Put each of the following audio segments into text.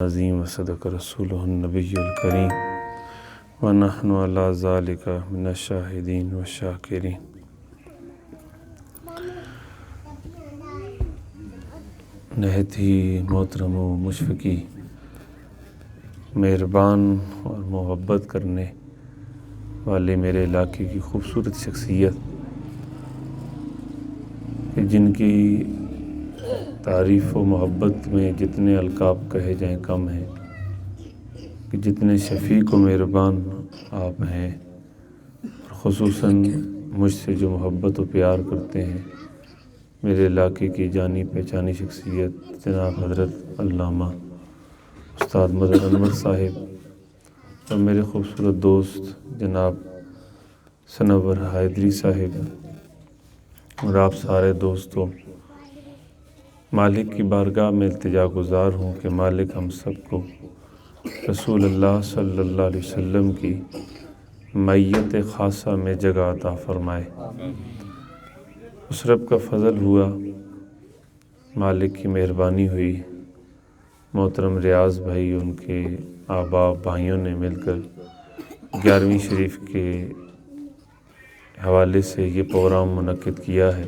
عظیم وصدق رسولہ النبی الکریم ونحن علی ذالک من الشاہدین والشاکرین۔ نہایت ہی محترم و مشفقی، مہربان اور محبت کرنے والے میرے علاقے کی خوبصورت شخصیت کہ جن کی تعریف و محبت میں جتنے القاب کہے جائیں کم ہیں، کہ جتنے شفیق و مہربان آپ ہیں، اور خصوصاً مجھ سے جو محبت و پیار کرتے ہیں میرے علاقے کی جانی پہچانی شخصیت جناب حضرت علامہ استاد مدد انور صاحب، اور میرے خوبصورت دوست جناب سنور حیدری صاحب، اور آپ سارے دوستوں، مالک کی بارگاہ میں التجا گزار ہوں کہ مالک ہم سب کو رسول اللہ صلی اللہ علیہ وسلم کی معیت خاصہ میں جگہ عطا فرمائے۔ اس رب کا فضل ہوا، مالک کی مہربانی ہوئی، محترم ریاض بھائی ان کے آبا بھائیوں نے مل کر 11ویں شریف کے حوالے سے یہ پروگرام منعقد کیا ہے۔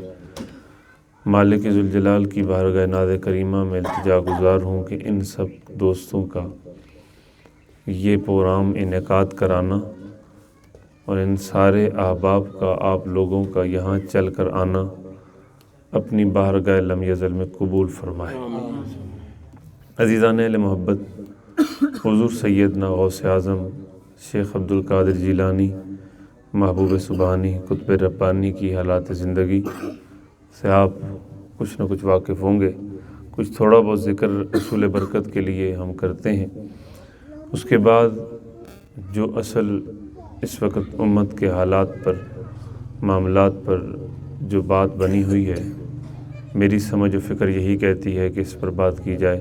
مالک ذوالجلال کی بارگاہ ناز کریمہ میں التجا گزار ہوں کہ ان سب دوستوں کا یہ پروگرام انعقاد کرانا اور ان سارے احباب کا، آپ لوگوں کا یہاں چل کر آنا اپنی بارگاہ لم یزل میں قبول فرمائے۔ عزیزان اہل محبت، حضور سیدنا غوث اعظم شیخ عبدالقادر جیلانی محبوب سبحانی قطب ربانی کی حالات زندگی سے آپ کچھ نہ کچھ واقف ہوں گے۔ کچھ تھوڑا بہت ذکر رسول برکت کے لیے ہم کرتے ہیں، اس کے بعد جو اصل اس وقت امت کے حالات پر، معاملات پر جو بات بنی ہوئی ہے، میری سمجھ و فکر یہی کہتی ہے کہ اس پر بات کی جائے۔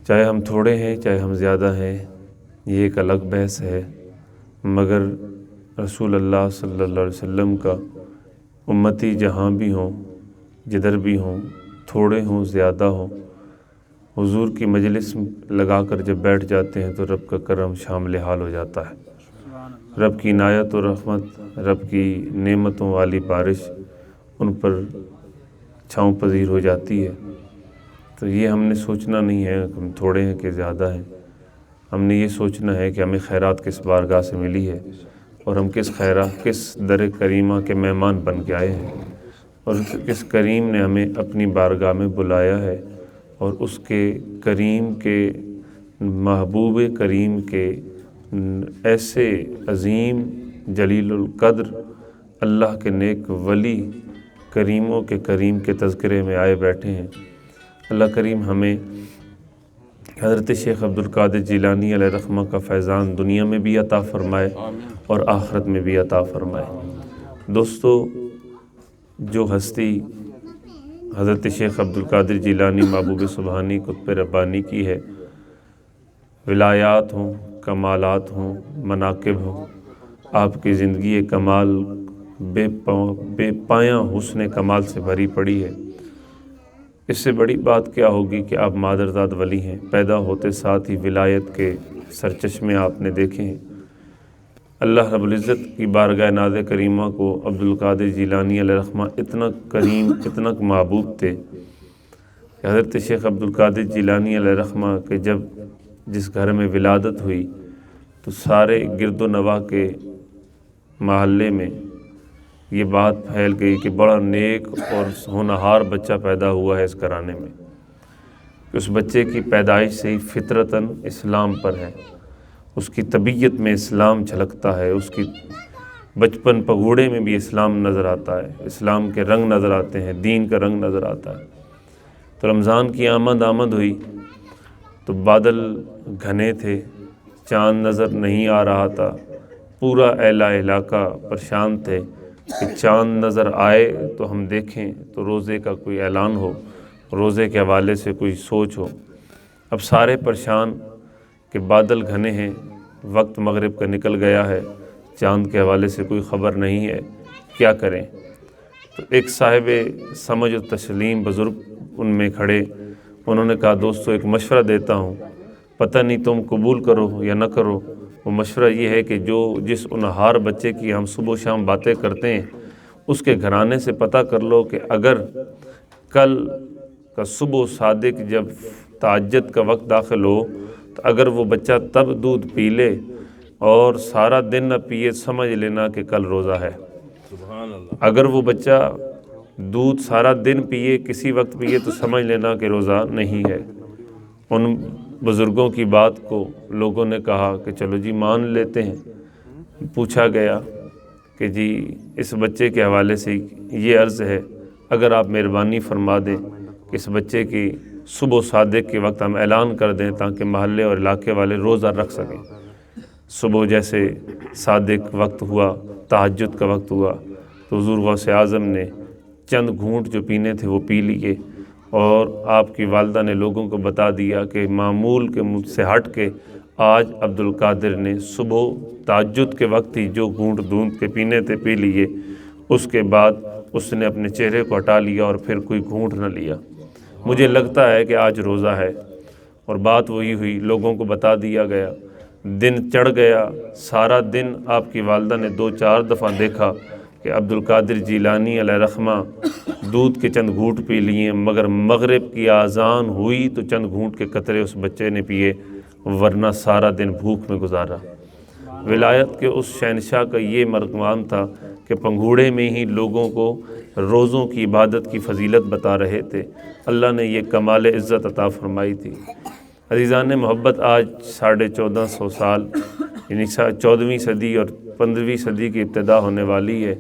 چاہے ہم تھوڑے ہیں، چاہے ہم زیادہ ہیں، یہ ایک الگ بحث ہے، مگر رسول اللہ صلی اللہ علیہ وسلم کا امتی جہاں بھی ہوں، جدھر بھی ہوں، تھوڑے ہوں زیادہ ہوں، حضور کی مجلس لگا کر جب بیٹھ جاتے ہیں تو رب کا کرم شامل حال ہو جاتا ہے۔ رب کی عنایت و رحمت، رب کی نعمتوں والی بارش ان پر چھاؤں پذیر ہو جاتی ہے۔ تو یہ ہم نے سوچنا نہیں ہے کہ ہم تھوڑے ہیں کہ زیادہ ہیں، ہم نے یہ سوچنا ہے کہ ہمیں خیرات کس بارگاہ سے ملی ہے، اور ہم کس در کریمہ کے مہمان بن کے آئے ہیں، اور کس کریم نے ہمیں اپنی بارگاہ میں بلایا ہے، اور اس کے کریم کے محبوب کریم کے ایسے عظیم جلیل القدر اللہ کے نیک ولی کریموں کے کریم کے تذکرے میں آئے بیٹھے ہیں۔ اللہ کریم ہمیں حضرت شیخ عبدالقادر جیلانی علیہ رحمہ کا فیضان دنیا میں بھی عطا فرمائے اور آخرت میں بھی عطا فرمائے۔ دوستو، جو ہستی حضرت شیخ عبدالقادر جیلانی محبوب سبحانی قطب ربانی کی ہے، ولایات ہوں، کمالات ہوں، مناقب ہوں، آپ کی زندگی کمال بے پایاں حسن کمال سے بھری پڑی ہے۔ اس سے بڑی بات کیا ہوگی کہ آپ مادرزاد ولی ہیں، پیدا ہوتے ساتھ ہی ولایت کے سرچشمے آپ نے دیکھے ہیں۔ اللہ رب العزت کی بارگاہ ناز کریمہ کو عبدالقادر جیلانی علیہ رحمہ اتنا کریم، اتنا محبوب تھے کہ حضرت شیخ عبدالقادر جیلانی علیہ رحمہ کے جب جس گھر میں ولادت ہوئی تو سارے گرد و نواح کے محلے میں یہ بات پھیل گئی کہ بڑا نیک اور ہونہار بچہ پیدا ہوا ہے اس گھرانے میں، کہ اس بچے کی پیدائش سے ہی فطرتاً اسلام پر ہے، اس کی طبیعت میں اسلام جھلکتا ہے، اس کی بچپن پگوڑے میں بھی اسلام نظر آتا ہے، اسلام کے رنگ نظر آتے ہیں، دین کا رنگ نظر آتا ہے۔ تو رمضان کی آمد ہوئی تو بادل گھنے تھے، چاند نظر نہیں آ رہا تھا، پورا اہل علاقہ پریشان تھے کہ چاند نظر آئے تو ہم دیکھیں تو روزے کا کوئی اعلان ہو، روزے کے حوالے سے کوئی سوچ ہو۔ اب سارے پریشان کہ بادل گھنے ہیں، وقت مغرب کا نکل گیا ہے، چاند کے حوالے سے کوئی خبر نہیں ہے، کیا کریں؟ تو ایک صاحب سمجھ و تسلیم بزرگ ان میں کھڑے، انہوں نے کہا دوستو ایک مشورہ دیتا ہوں، پتہ نہیں تم قبول کرو یا نہ کرو۔ وہ مشورہ یہ ہے کہ جس انہار بچے کی ہم صبح و شام باتیں کرتے ہیں اس کے گھرانے سے پتہ کر لو کہ اگر کل کا صبح صادق جب تہجد کا وقت داخل ہو تو اگر وہ بچہ تب دودھ پی لے اور سارا دن نہ پیے، سمجھ لینا کہ کل روزہ ہے۔ سبحان اللہ۔ اگر وہ بچہ دودھ سارا دن پیے، کسی وقت پیے، تو سمجھ لینا کہ روزہ نہیں ہے۔ ان بزرگوں کی بات کو لوگوں نے کہا کہ چلو جی مان لیتے ہیں۔ پوچھا گیا کہ جی اس بچے کے حوالے سے یہ عرض ہے، اگر آپ مہربانی فرما دیں کہ اس بچے کی صبح صادق کے وقت ہم اعلان کر دیں تاکہ محلے اور علاقے والے روزہ رکھ سکیں۔ صبح جیسے صادق وقت ہوا، تہجد کا وقت ہوا، تو حضور غوث اعظم نے چند گھونٹ جو پینے تھے وہ پی لیے، اور آپ کی والدہ نے لوگوں کو بتا دیا کہ معمول کے مجھ سے ہٹ کے آج عبد القادر نے صبح تہجد کے وقت ہی جو گھونٹ دودھ کے پینے تھے پی لیے۔ اس کے بعد اس نے اپنے چہرے کو ہٹا لیا اور پھر کوئی گھونٹ نہ لیا۔ مجھے لگتا ہے کہ آج روزہ ہے، اور بات وہی ہوئی، لوگوں کو بتا دیا گیا۔ دن چڑھ گیا، سارا دن آپ کی والدہ نے 2-4 دفعہ دیکھا کہ عبد القادر جیلانی علیہ رحمہ دودھ کے چند گھونٹ پی لیے، مگر مغرب کی اذان ہوئی تو چند گھونٹ کے قطرے اس بچے نے پیے، ورنہ سارا دن بھوک میں گزارا۔ ولایت کے اس شہنشاہ کا یہ مقام تھا کہ پنگھوڑے میں ہی لوگوں کو روزوں کی عبادت کی فضیلت بتا رہے تھے۔ اللہ نے یہ کمال عزت عطا فرمائی تھی۔ عزیزان محبت، آج 1450 سال یعنی 14ویں صدی اور 15ویں صدی کی ابتدا ہونے والی ہے۔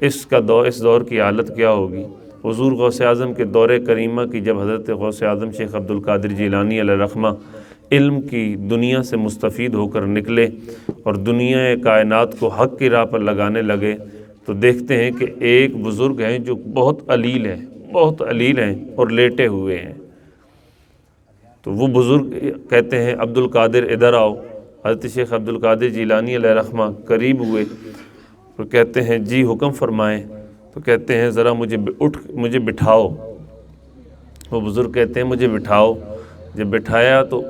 اس دور کی حالت کیا ہوگی؟ حضور غوث اعظم کے دور کریمہ کی جب حضرت غوث اعظم شیخ عبد القادر جیلانی علیہ رحمہ علم کی دنیا سے مستفید ہو کر نکلے اور دنیا کائنات کو حق کی راہ پر لگانے لگے، تو دیکھتے ہیں کہ ایک بزرگ ہیں جو بہت علیل ہیں اور لیٹے ہوئے ہیں۔ تو وہ بزرگ کہتے ہیں عبد القادر ادھر آؤ۔ حضرت شیخ عبد القادر جیلانی علیہ رحمہ قریب ہوئے تو کہتے ہیں جی حکم فرمائیں۔ تو کہتے ہیں ذرا مجھے بٹھاؤ۔ وہ بزرگ کہتے ہیں مجھے بٹھاؤ۔ جب بٹھایا تو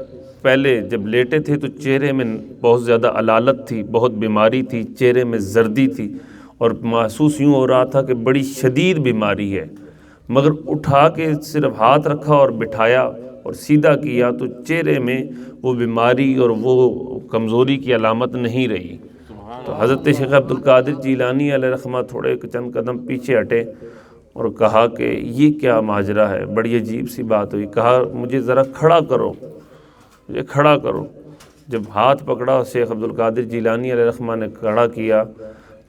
پہلے جب لیٹے تھے تو چہرے میں بہت زیادہ علالت تھی، بہت بیماری تھی، چہرے میں زردی تھی، اور محسوس یوں ہو رہا تھا کہ بڑی شدید بیماری ہے۔ مگر اٹھا کے صرف ہاتھ رکھا اور بٹھایا اور سیدھا کیا تو چہرے میں وہ بیماری اور وہ کمزوری کی علامت نہیں رہی۔ تو حضرت شیخ عبد القادر جیلانی علیہ رحمہ تھوڑے چند قدم پیچھے ہٹے اور کہا کہ یہ کیا ماجرا ہے، بڑی عجیب سی بات ہوئی۔ کہا مجھے ذرا کھڑا کرو، مجھے کھڑا کرو۔ جب ہاتھ پکڑا شیخ عبد القادر جیلانی علیہ رحمہ نے کھڑا کیا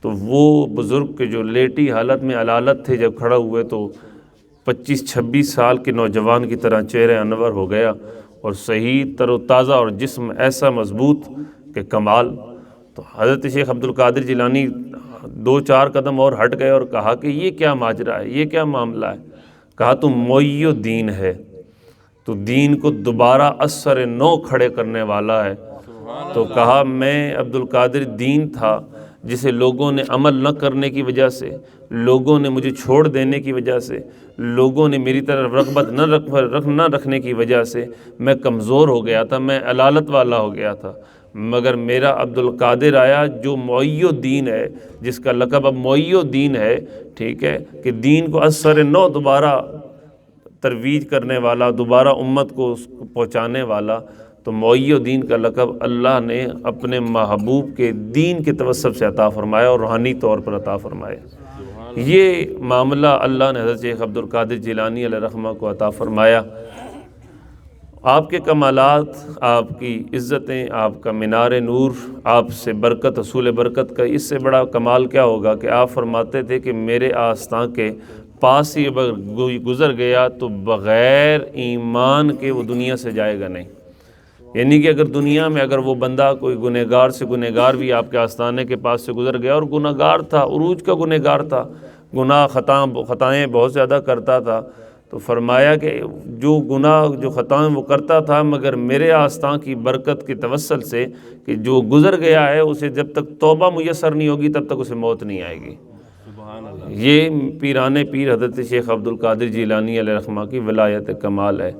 تو وہ بزرگ کے جو لیٹی حالت میں علالت تھے، جب کھڑا ہوئے تو 25-26 سال کے نوجوان کی طرح چہرہ انور ہو گیا اور صحیح تر و تازہ اور جسم ایسا مضبوط کہ کمال۔ تو حضرت شیخ عبد القادر جیلانی 2-4 قدم اور ہٹ گئے اور کہا کہ یہ کیا ماجرا ہے، یہ کیا معاملہ ہے؟ کہا تو معی الدین ہے، تو دین کو دوبارہ اثر نو کھڑے کرنے والا ہے۔ تو کہا میں عبد القادر دین تھا جسے لوگوں نے عمل نہ کرنے کی وجہ سے، لوگوں نے مجھے چھوڑ دینے کی وجہ سے، لوگوں نے میری طرف رغبت نہ رکھنے کی وجہ سے میں کمزور ہو گیا تھا، میں علالت والا ہو گیا تھا، مگر میرا عبد القادر آیا جو معی الدین ہے، جس کا لقب اب معی الدین ہے، ٹھیک ہے، کہ دین کو اثر نو دوبارہ ترویج کرنے والا، دوبارہ امت کو پہنچانے والا۔ تو معی الدین کا لقب اللہ نے اپنے محبوب کے دین کے توسط سے عطا فرمایا اور روحانی طور پر عطا فرمایا۔ یہ معاملہ اللہ نے حضرت شیخ عبد القادر جیلانی علیہ رحمہ کو عطا فرمایا۔ آپ کے کمالات، آپ کی عزتیں، آپ کا مینار نور، آپ سے برکت، حصول برکت کا اس سے بڑا کمال کیا ہوگا کہ آپ فرماتے تھے کہ میرے آستان کے پاس ہی گزر گیا تو بغیر ایمان کے وہ دنیا سے جائے گا نہیں۔ یعنی کہ اگر دنیا میں اگر وہ بندہ کوئی گنہگار سے گنہگار بھی آپ کے آستانے کے پاس سے گزر گیا اور گنہگار تھا، عروج کا گنہگار تھا، گناہ خطائیں بہت زیادہ کرتا تھا، تو فرمایا کہ جو گناہ جو خطائیں وہ کرتا تھا، مگر میرے آستان کی برکت کے توسل سے کہ جو گزر گیا ہے اسے جب تک توبہ میسر نہیں ہوگی تب تک اسے موت نہیں آئے گی۔ یہ پیران پیر حضرت شیخ عبد القادر جیلانی علیہ رحمہ کی ولایت کمال ہے۔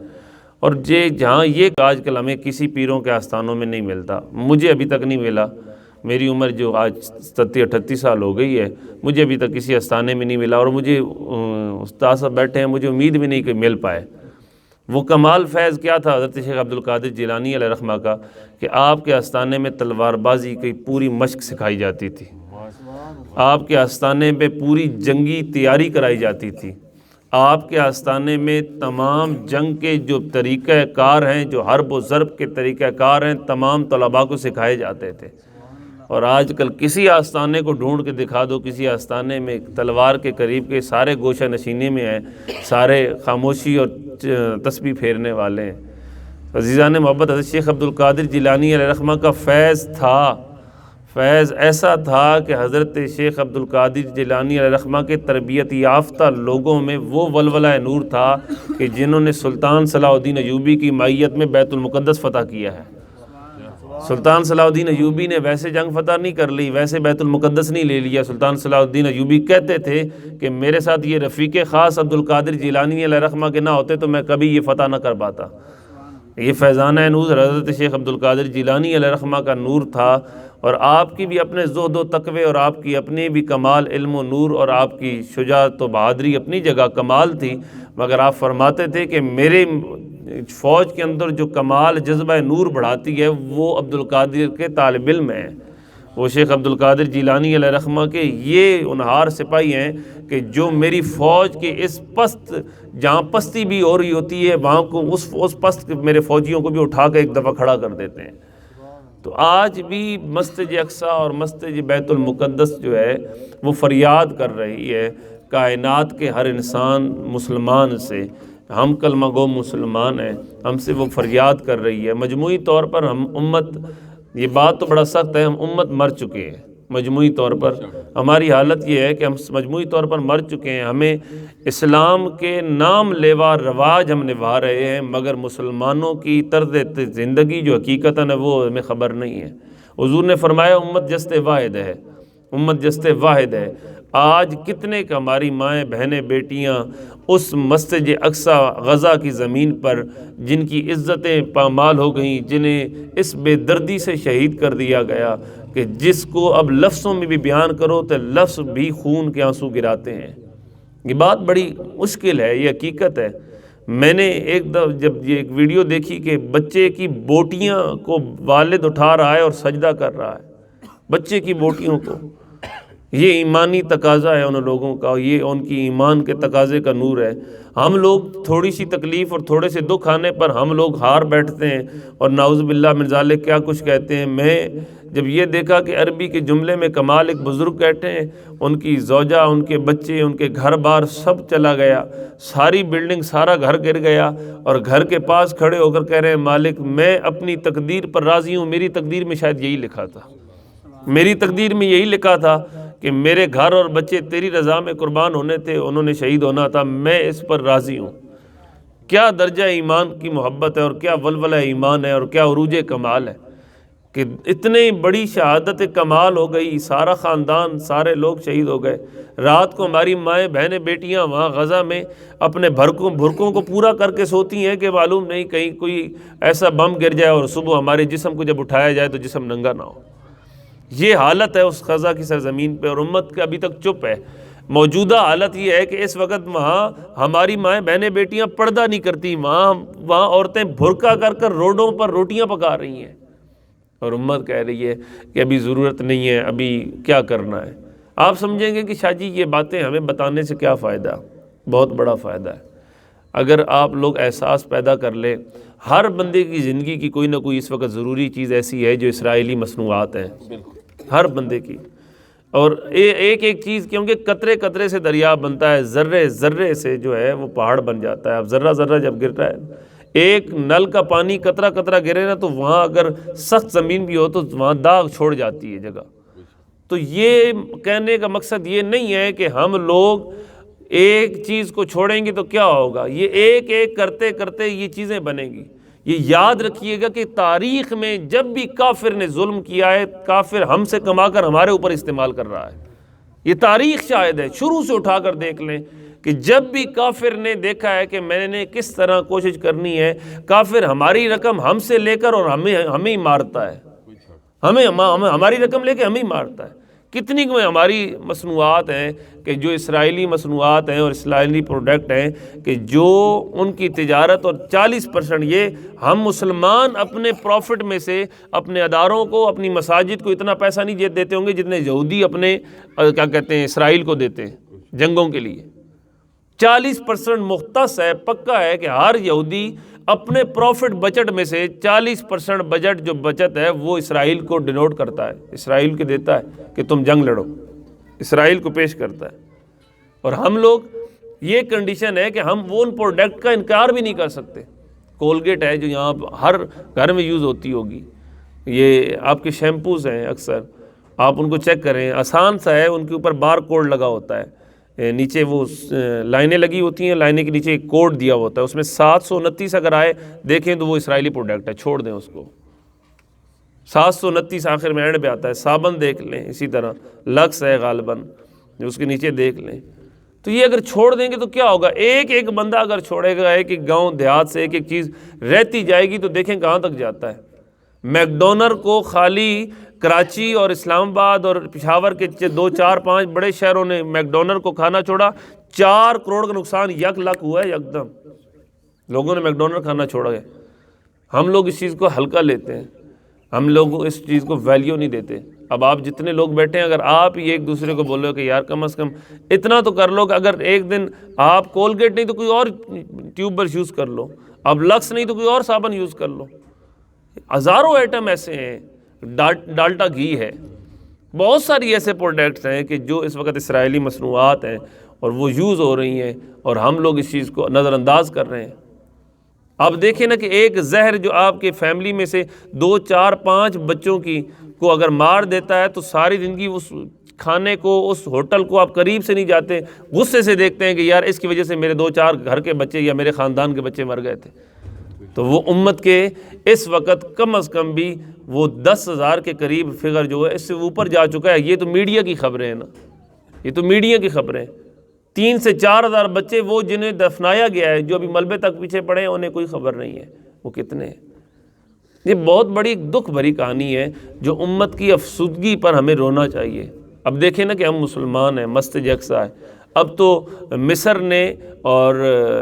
اور جہاں یہ آج کل ہمیں کسی پیروں کے آستانوں میں نہیں ملتا، مجھے ابھی تک نہیں ملا، میری عمر جو آج 38 سال ہو گئی ہے، مجھے ابھی تک کسی آستانے میں نہیں ملا، اور مجھے استاد صاحب بیٹھے ہیں، مجھے امید بھی نہیں کہ مل پائے۔ وہ کمال فیض کیا تھا حضرت شیخ عبد القادر جیلانی علیہ رحمہ کا کہ آپ کے آستانے میں تلوار بازی کی پوری مشق سکھائی جاتی تھی، آپ کے آستانے پہ پوری جنگی تیاری کرائی جاتی تھی، آپ کے آستانے میں تمام جنگ کے جو طریقہ کار ہیں، جو حرب و ضرب کے طریقہ کار ہیں، تمام طلباء کو سکھائے جاتے تھے۔ اور آج کل کسی آستانے کو ڈھونڈ کے دکھا دو، کسی آستانے میں تلوار کے قریب کے سارے گوشہ نشینی میں ہیں، سارے خاموشی اور تسبیح پھیرنے والے ہیں۔ عزیزان محبت، حضرت شیخ عبد القادر جیلانی علیہ رحمہ کا فیض تھا، فیض ایسا تھا کہ حضرت شیخ عبد القادر جیلانی علیہ رحمہ کے تربیت یافتہ لوگوں میں وہ ولولہ نور تھا کہ جنہوں نے سلطان صلاح الدین ایوبی کی مائیت میں بیت المقدس فتح کیا ہے۔ سلطان صلاح الدین ایوبی نے ویسے جنگ فتح نہیں کر لی، ویسے بیت المقدس نہیں لے لیا۔ سلطان صلاح الدین ایوبی کہتے تھے کہ میرے ساتھ یہ رفیق خاص عبد القادر جیلانی علیہ رحمہ کے نہ ہوتے تو میں کبھی یہ فتح نہ کر پاتا۔ یہ فیضانہ نور حضرت شیخ عبد القادر جیلانی علیہ رحمہ کا نور تھا، اور آپ کی بھی اپنے زہد و تقوی اور آپ کی اپنی بھی کمال علم و نور اور آپ کی شجاعت و بہادری اپنی جگہ کمال تھی، مگر آپ فرماتے تھے کہ میرے فوج کے اندر جو کمال جذبہ نور بڑھاتی ہے وہ عبد القادر کے طالب علم ہیں، وہ شیخ عبد القادر جیلانی علیہ رحمہ کے یہ انہار سپاہی ہیں کہ جو میری فوج کے اس پست، جہاں پستی بھی ہو رہی ہوتی ہے وہاں کو اس پست میرے فوجیوں کو بھی اٹھا کے ایک دفعہ کھڑا کر دیتے ہیں۔ تو آج بھی مسجد اقصیٰ اور مسجد بیت المقدس جو ہے وہ فریاد کر رہی ہے کائنات کے ہر انسان مسلمان سے، ہم کلمہ گو مسلمان ہیں، ہم سے وہ فریاد کر رہی ہے۔ مجموعی طور پر ہم امت، یہ بات تو بڑا سخت ہے، ہم امت مر چکے ہیں، مجموعی طور پر ہماری حالت یہ ہے کہ ہم مجموعی طور پر مر چکے ہیں۔ ہمیں اسلام کے نام لیوا رواج ہم نبھا رہے ہیں، مگر مسلمانوں کی طرز زندگی جو حقیقتاً ہے وہ ہمیں خبر نہیں ہے۔ حضور نے فرمایا امت جست واحد ہے، امت جست واحد ہے۔ آج کتنے کا ہماری مائیں بہنیں بیٹیاں اس مسجد اقصیٰ غزہ کی زمین پر جن کی عزتیں پامال ہو گئیں، جنہیں اس بے دردی سے شہید کر دیا گیا کہ جس کو اب لفظوں میں بھی بیان کرو تو لفظ بھی خون کے آنسو گراتے ہیں۔ یہ بات بڑی مشکل ہے، یہ حقیقت ہے۔ میں نے ایک دفعہ جب یہ ایک ویڈیو دیکھی کہ بچے کی بوٹیاں کو والد اٹھا رہا ہے اور سجدہ کر رہا ہے، بچے کی بوٹیوں کو، یہ ایمانی تقاضا ہے ان لوگوں کا، یہ ان کی ایمان کے تقاضے کا نور ہے۔ ہم لوگ تھوڑی سی تکلیف اور تھوڑے سے دکھ آنے پر ہم لوگ ہار بیٹھتے ہیں اور نعوذ باللہ من ذالک کیا کچھ کہتے ہیں۔ میں جب یہ دیکھا کہ عربی کے جملے میں کمال ایک بزرگ بیٹھے ہیں، ان کی زوجہ، ان کے بچے، ان کے گھر بار سب چلا گیا، ساری بلڈنگ، سارا گھر گر گیا، اور گھر کے پاس کھڑے ہو کر کہہ رہے ہیں مالک میں اپنی تقدیر پر راضی ہوں، میری تقدیر میں شاید یہی لکھا تھا، میری تقدیر میں یہی لکھا تھا کہ میرے گھر اور بچے تیری رضا میں قربان ہونے تھے، انہوں نے شہید ہونا تھا، میں اس پر راضی ہوں۔ کیا درجہ ایمان کی محبت ہے اور کیا ولولہ ایمان ہے اور کیا عروج کمال ہے کہ اتنی بڑی شہادت کمال ہو گئی، سارا خاندان، سارے لوگ شہید ہو گئے۔ رات کو ہماری مائیں بہنیں بیٹیاں وہاں غزہ میں اپنے بھرکوں کو پورا کر کے سوتی ہیں کہ معلوم نہیں کہیں کوئی ایسا بم گر جائے اور صبح ہمارے جسم کو جب اٹھایا جائے تو جسم ننگا نہ ہو۔ یہ حالت ہے اس غزہ کی سرزمین پہ، اور امت کا ابھی تک چپ ہے۔ موجودہ حالت یہ ہے کہ اس وقت وہاں ہماری مائیں بہنیں بیٹیاں پردہ نہیں کرتی، وہاں عورتیں برقع کر کر روڈوں پر روٹیاں پکا رہی ہیں، اور امت کہہ رہی ہے کہ ابھی ضرورت نہیں ہے، ابھی کیا کرنا ہے۔ آپ سمجھیں گے کہ شاہ جی یہ باتیں ہمیں بتانے سے کیا فائدہ؟ بہت بڑا فائدہ ہے۔ اگر آپ لوگ احساس پیدا کر لیں، ہر بندے کی زندگی کی کوئی نہ کوئی اس وقت ضروری چیز ایسی ہے جو اسرائیلی مصنوعات ہیں، ہر بندے کی، اور ایک ایک چیز، کیونکہ قطرے قطرے سے دریا بنتا ہے، ذرے ذرے سے جو ہے وہ پہاڑ بن جاتا ہے۔ اب ذرہ ذرہ جب گرتا ہے، ایک نل کا پانی قطرہ قطرہ گرے نا تو وہاں اگر سخت زمین بھی ہو تو وہاں داغ چھوڑ جاتی ہے جگہ۔ تو یہ کہنے کا مقصد یہ نہیں ہے کہ ہم لوگ ایک چیز کو چھوڑیں گے تو کیا ہوگا، یہ ایک ایک کرتے کرتے یہ چیزیں بنیں گی۔ یہ یاد رکھیے گا کہ تاریخ میں جب بھی کافر نے ظلم کیا ہے، کافر ہم سے کما کر ہمارے اوپر استعمال کر رہا ہے۔ یہ تاریخ شاہد ہے، شروع سے اٹھا کر دیکھ لیں کہ جب بھی کافر نے دیکھا ہے کہ میں نے کس طرح کوشش کرنی ہے، کافر ہماری رقم ہم سے لے کر اور ہمیں ہی مارتا ہے، ہماری رقم لے کے ہمیں ہی مارتا ہے۔ کتنی ہماری مصنوعات ہیں کہ جو اسرائیلی مصنوعات ہیں اور اسرائیلی پروڈکٹ ہیں کہ جو ان کی تجارت، اور 40% یہ ہم مسلمان اپنے پروفٹ میں سے اپنے اداروں کو، اپنی مساجد کو اتنا پیسہ نہیں دیتے ہوں گے جتنے یہودی اپنے کیا کہتے ہیں اسرائیل کو دیتے ہیں جنگوں کے لیے۔ 40% مختص ہے، پکا ہے کہ ہر یہودی اپنے پروفٹ بجٹ میں سے 40% بجٹ جو بچت ہے وہ اسرائیل کو ڈینوٹ کرتا ہے، اسرائیل کے دیتا ہے کہ تم جنگ لڑو، اسرائیل کو پیش کرتا ہے۔ اور ہم لوگ یہ کنڈیشن ہے کہ ہم وہ ان پروڈکٹ کا انکار بھی نہیں کر سکتے۔ کولگیٹ ہے جو یہاں ہر گھر میں یوز ہوتی ہوگی، یہ آپ کے شیمپوز ہیں، اکثر آپ ان کو چیک کریں، آسان سا ہے، ان کے اوپر بار کوڈ لگا ہوتا ہے، نیچے وہ لائنیں لگی ہوتی ہیں، لائنیں کے نیچے ایک کوڈ دیا ہوتا ہے، اس میں 729 اگر آئے دیکھیں تو وہ اسرائیلی پروڈکٹ ہے، چھوڑ دیں اس کو۔ 729 آخر میں اینڈ پہ آتا ہے۔ صابن دیکھ لیں، اسی طرح لکس ہے غالباً، اس کے نیچے دیکھ لیں۔ تو یہ اگر چھوڑ دیں گے تو کیا ہوگا؟ ایک ایک بندہ اگر چھوڑے گا، ایک ایک گاؤں دیہات سے ایک ایک چیز رہتی جائے گی تو دیکھیں کہاں تک جاتا ہے۔ میکڈونر کو خالی کراچی اور اسلام آباد اور پشاور کے 2 4 5 بڑے شہروں نے میکڈونر کو کھانا چھوڑا، 4 کروڑ کا نقصان یک لک ہوا ہے، یکدم لوگوں نے میکڈونر کھانا چھوڑا ہے۔ ہم لوگ اس چیز کو ہلکا لیتے ہیں، ہم لوگ اس چیز کو ویلیو نہیں دیتے۔ اب آپ جتنے لوگ بیٹھے ہیں، اگر آپ ہی ایک دوسرے کو بولو کہ یار کم از کم اتنا تو کر لو کہ اگر ایک دن آپ کولگیٹ نہیں تو کوئی اور ٹیوب برش یوز کر لو، اب لکس نہیں تو کوئی اور صابن یوز کر لو۔ ہزاروں آئٹم ایسے ہیں، ڈالٹا گھی ہے، بہت ساری ایسے پروڈکٹس ہیں کہ جو اس وقت اسرائیلی مصنوعات ہیں اور وہ یوز ہو رہی ہیں، اور ہم لوگ اس چیز کو نظر انداز کر رہے ہیں۔ آپ دیکھیں نا کہ ایک زہر جو آپ کے فیملی میں سے 2 4 5 بچوں کو اگر مار دیتا ہے تو ساری زندگی اس کھانے کو، اس ہوٹل کو آپ قریب سے نہیں جاتے، غصے سے دیکھتے ہیں کہ یار اس کی وجہ سے میرے 2 4 گھر کے بچے یا میرے خاندان کے بچے مر گئے تھے۔ تو وہ امت کے اس وقت کم از کم بھی وہ 10,000 کے قریب فگر جو ہے اس سے اوپر جا چکا ہے۔ یہ تو میڈیا کی خبریں ہیں نا، یہ تو میڈیا کی خبریں۔ 3 سے 4 ہزار بچے وہ جنہیں دفنایا گیا ہے، جو ابھی ملبے تک پیچھے پڑے ہیں، انہیں کوئی خبر نہیں ہے وہ کتنے ہیں۔ یہ بہت بڑی دکھ بھری کہانی ہے جو امت کی افسردگی پر ہمیں رونا چاہیے۔ اب دیکھیں نا کہ ہم مسلمان ہیں، مسجد اقصیٰ ہے، اب تو مصر نے اور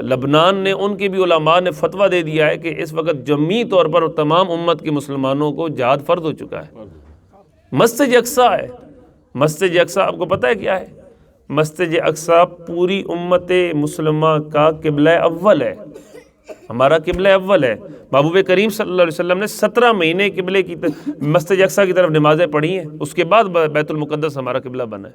لبنان نے، ان کے بھی علماء نے فتویٰ دے دیا ہے کہ اس وقت جمعی طور پر تمام امت کے مسلمانوں کو جہاد فرض ہو چکا ہے۔ مسجد اقصیٰ ہے، مسجد اقصیٰ آپ کو پتہ ہے کیا ہے؟ مسجد اقصیٰ پوری امت مسلمہ کا قبلہ اول ہے، ہمارا قبلہ اول ہے۔ محبوب کریم صلی اللہ علیہ وسلم نے 17 مہینے قبلے کی مسجد اقصیٰ کی طرف نمازیں پڑھی ہیں، اس کے بعد بیت المقدس ہمارا قبلہ بنا ہے۔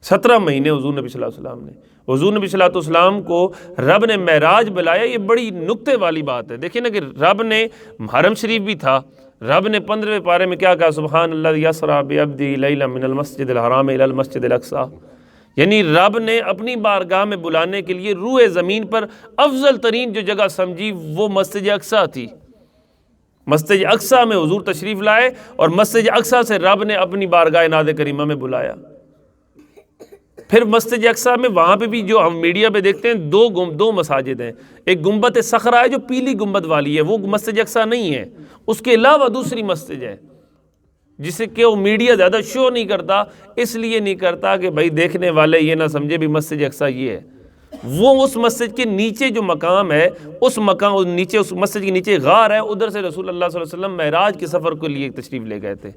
17 مہینے حضور نبی صلی اللہ علیہ وسلم نے، حضور نبی صلی اللہ علیہ وسلم کو رب نے معراج بلایا۔ یہ بڑی نکتے والی بات ہے، دیکھیں نا کہ رب نے حرم شریف بھی تھا، رب نے 15ویں پارے میں کیا کہا؟ سبحان اللہ یسریٰ بعبدہ لیلا من المسجد الحرام الی المسجد الاقصیٰ۔ یعنی رب نے اپنی بارگاہ میں بلانے کے لیے روئے زمین پر افضل ترین جو جگہ سمجھی وہ مسجد اقصیٰ تھی۔ مسجد اقصیٰ میں حضور تشریف لائے اور مسجد اقصیٰ سے رب نے اپنی بارگاہ ناد کریمہ میں بلایا۔ پھر مسجد اقصیٰ میں وہاں پہ بھی جو ہم میڈیا پہ دیکھتے ہیں 2 مساجد ہیں، ایک گنبد صخرہ ہے جو پیلی گنبد والی ہے، وہ مسجد اقصیٰ نہیں ہے، اس کے علاوہ دوسری مسجد ہے جسے کہ وہ میڈیا زیادہ شو نہیں کرتا، اس لیے نہیں کرتا کہ بھائی دیکھنے والے یہ نہ سمجھے بھی مسجد اقصیٰ یہ ہے۔ وہ اس مسجد کے نیچے جو مقام ہے، اس نیچے، اس مسجد کے نیچے غار ہے، ادھر سے رسول اللہ صلی اللہ علیہ وسلم معراج کے سفر کے لیے تشریف لے گئے تھے،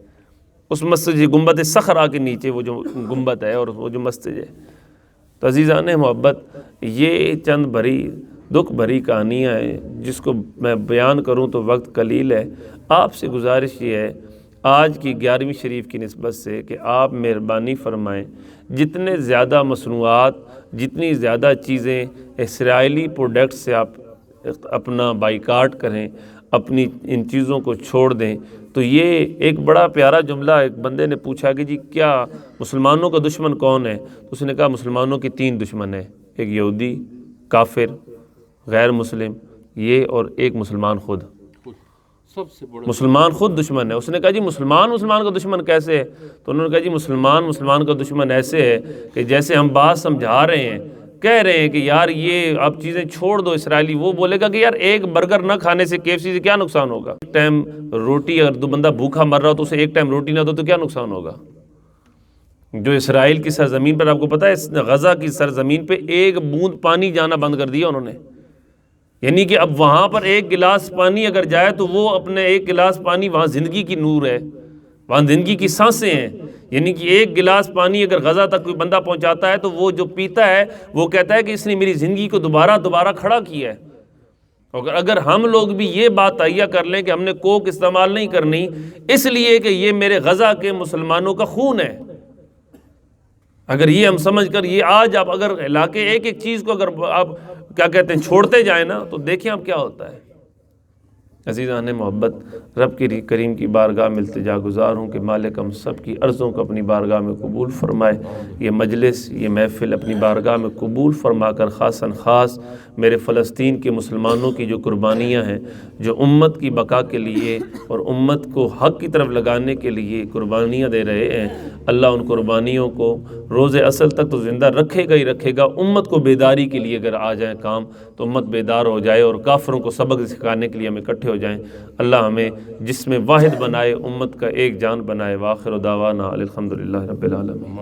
اس مسجد گنبد صخرہ کے نیچے وہ جو گنبد ہے اور وہ جو مسجد ہے۔ تو عزیزان محبت، یہ چند بھری دکھ بھری کہانیاں ہیں جس کو میں بیان کروں تو وقت قلیل ہے۔ آپ سے گزارش یہ ہے آج کی 11ویں شریف کی نسبت سے کہ آپ مہربانی فرمائیں، جتنے زیادہ مصنوعات، جتنی زیادہ چیزیں اسرائیلی پروڈکٹ سے آپ اپنا بائیکاٹ کریں، اپنی ان چیزوں کو چھوڑ دیں۔ تو یہ ایک بڑا پیارا جملہ، ایک بندے نے پوچھا کہ جی کیا مسلمانوں کا دشمن کون ہے؟ تو اس نے کہا مسلمانوں کی 3 دشمن ہیں، ایک یہودی، کافر، غیر مسلم، یہ، اور ایک مسلمان خود۔ مسلمان خود دشمن ہے۔ اس نے کہا جی مسلمان کا دشمن کیسے ہے؟ تو انہوں نے کہا جی مسلمان کا دشمن ایسے ہے کہ جیسے ہم بات سمجھا رہے ہیں، کہہ رہے ہیں کہ یار یہ اب چیزیں چھوڑ دو اسرائیلی، وہ بولے گا کہ یار ایک برگر نہ کھانے سے KFC سے کیا نقصان ہوگا؟ ایک ٹائم روٹی، اگر دو بندہ بھوکا مر رہا ہو تو اسے ایک ٹائم روٹی نہ دو تو کیا نقصان ہوگا؟ جو اسرائیل کی سرزمین پر، آپ کو پتہ ہے غزہ کی سرزمین پہ ایک بوند پانی جانا بند کر دیا انہوں نے، یعنی کہ اب وہاں پر ایک گلاس پانی اگر جائے تو وہ اپنے ایک گلاس پانی، وہاں زندگی کی نور ہے، وہاں زندگی کی سانسیں ہیں، یعنی کہ ایک گلاس پانی اگر غزہ تک کوئی بندہ پہنچاتا ہے تو وہ جو پیتا ہے وہ کہتا ہے کہ اس نے میری زندگی کو دوبارہ کھڑا کیا ہے۔ اگر ہم لوگ بھی یہ بات تہیہ کر لیں کہ ہم نے کوک استعمال نہیں کرنی اس لیے کہ یہ میرے غزہ کے مسلمانوں کا خون ہے، اگر یہ ہم سمجھ کر یہ آج آپ اگر علاقے ایک ایک چیز کو اگر آپ کیا کہتے ہیں چھوڑتے جائیں نا تو دیکھیں اب کیا ہوتا ہے۔ عزیزان محبت، رب کی کریم کی بارگاہ میں التجا گزار ہوں کہ مالک ہم سب کی عرضوں کو اپنی بارگاہ میں قبول فرمائے، یہ مجلس، یہ محفل اپنی بارگاہ میں قبول فرما کر خاصاً خاص میرے فلسطین کے مسلمانوں کی جو قربانیاں ہیں، جو امت کی بقا کے لیے اور امت کو حق کی طرف لگانے کے لیے قربانیاں دے رہے ہیں، اللہ ان قربانیوں کو روز اصل تک تو زندہ رکھے گا ہی رکھے گا۔ امت کو بیداری کے لیے اگر آ جائیں کام تو امت بیدار ہو جائے اور کافروں کو سبق سکھانے کے لیے ہم اکٹھے ہو جائیں۔ اللہ ہمیں جس میں واحد بنائے، امت کا ایک جان بنائے۔ وآخر دعوانا الحمدللہ رب العالمین۔